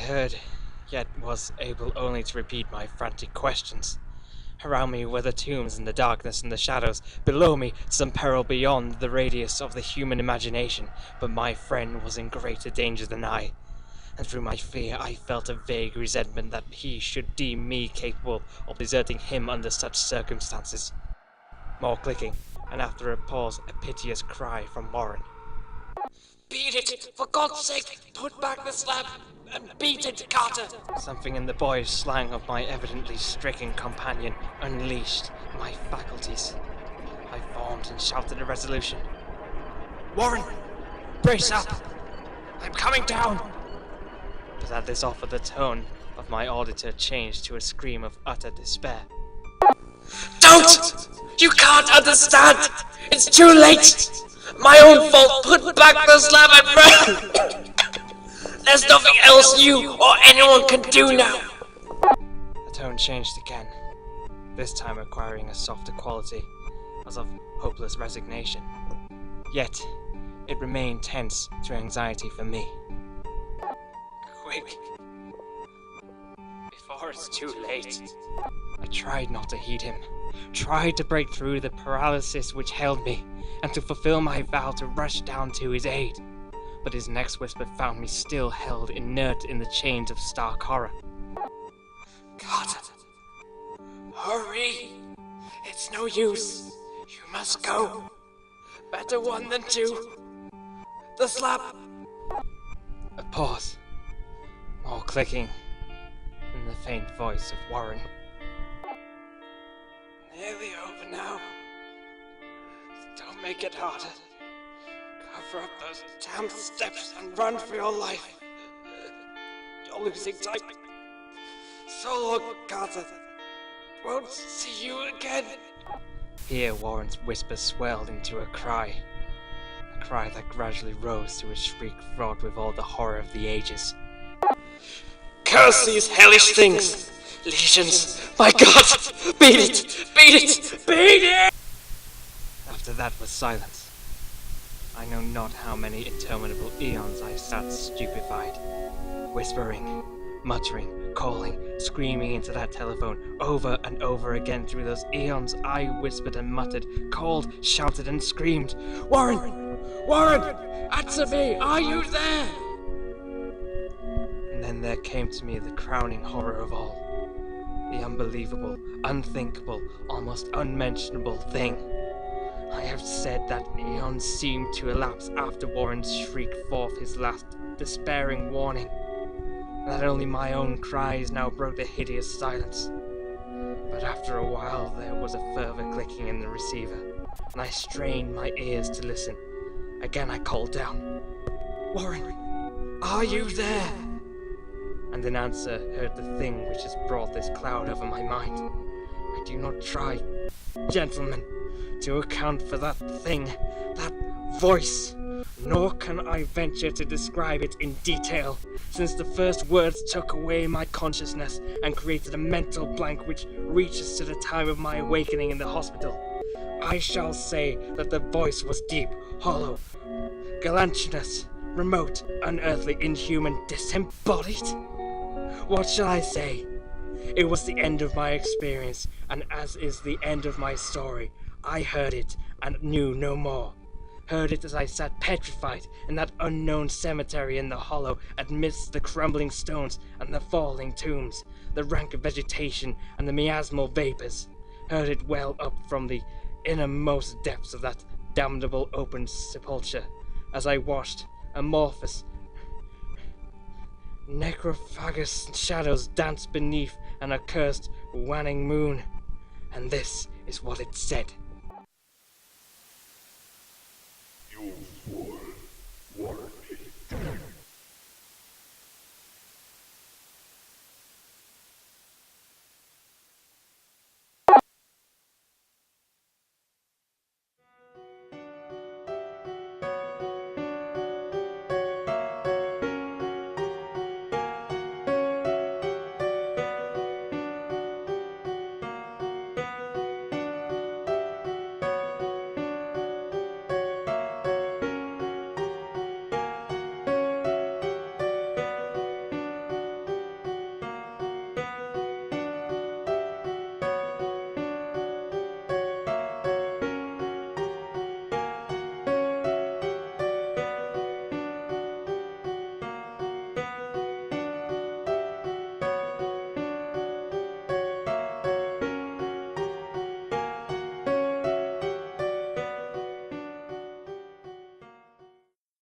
heard, yet was able only to repeat my frantic questions. Around me were the tombs and the darkness and the shadows. Below me, some peril beyond the radius of the human imagination. But my friend was in greater danger than I. And through my fear, I felt a vague resentment that he should deem me capable of deserting him under such circumstances. More clicking, and after a pause, a piteous cry from Warren. Beat it! For God's sake, put back the slab and beat it, Carter! Something in the boyish slang of my evidently stricken companion unleashed my faculties. I formed and shouted a resolution. Warren! Brace up! I'm coming down! But at this offer, the tone of my auditor changed to a scream of utter despair. Don't! You can't understand! It's too late! My own fault! Put back the slab and run! There's nothing else you or anyone can do now! The tone changed again, this time acquiring a softer quality, as of hopeless resignation. Yet, it remained tense to anxiety for me. Quick! Before it's too late. I tried not to heed him, tried to break through the paralysis which held me, and to fulfill my vow to rush down to his aid. But his next whisper found me still held inert in the chains of stark horror. Carter! Hurry! It's no use. You must go. Better one than two. The slab! A pause. More clicking, and the faint voice of Warren. Nearly over now. Don't make it harder. Cover up those damn steps and run for your life. You're losing time. So long, Carter. Won't see you again. Here Warren's whisper swelled into a cry that gradually rose to a shriek fraught with all the horror of the ages. Curse these hellish things! Legions! My God! Beat it! Beat it! Beat it! After that was silence. I know not how many interminable eons I sat stupefied, whispering, muttering, calling, screaming into that telephone over and over again. Through those eons I whispered and muttered, called, shouted and screamed, "Warren! Warren! Answer me! Are you there?" And then there came to me the crowning horror of all. The unbelievable, unthinkable, almost unmentionable thing. I have said that eons seemed to elapse after Warren shrieked forth his last despairing warning, and that only my own cries now broke the hideous silence. But after a while there was a further clicking in the receiver, and I strained my ears to listen. Again I called down, "Warren, are you there?" And in answer heard the thing which has brought this cloud over my mind. I do not try, gentlemen, to account for that thing, that voice, nor can I venture to describe it in detail, since the first words took away my consciousness and created a mental blank which reaches to the time of my awakening in the hospital. I shall say that the voice was deep, hollow, galanchinous, remote, unearthly, inhuman, disembodied. What shall I say? It was the end of my experience, and as is the end of my story, I heard it and knew no more. Heard it as I sat petrified in that unknown cemetery in the hollow, amidst the crumbling stones and the falling tombs, the rank vegetation and the miasmal vapors. Heard it well up from the innermost depths of that damnable open sepulchre, as I watched amorphous, necrophagous shadows dance beneath an accursed waning moon. And this is what it said.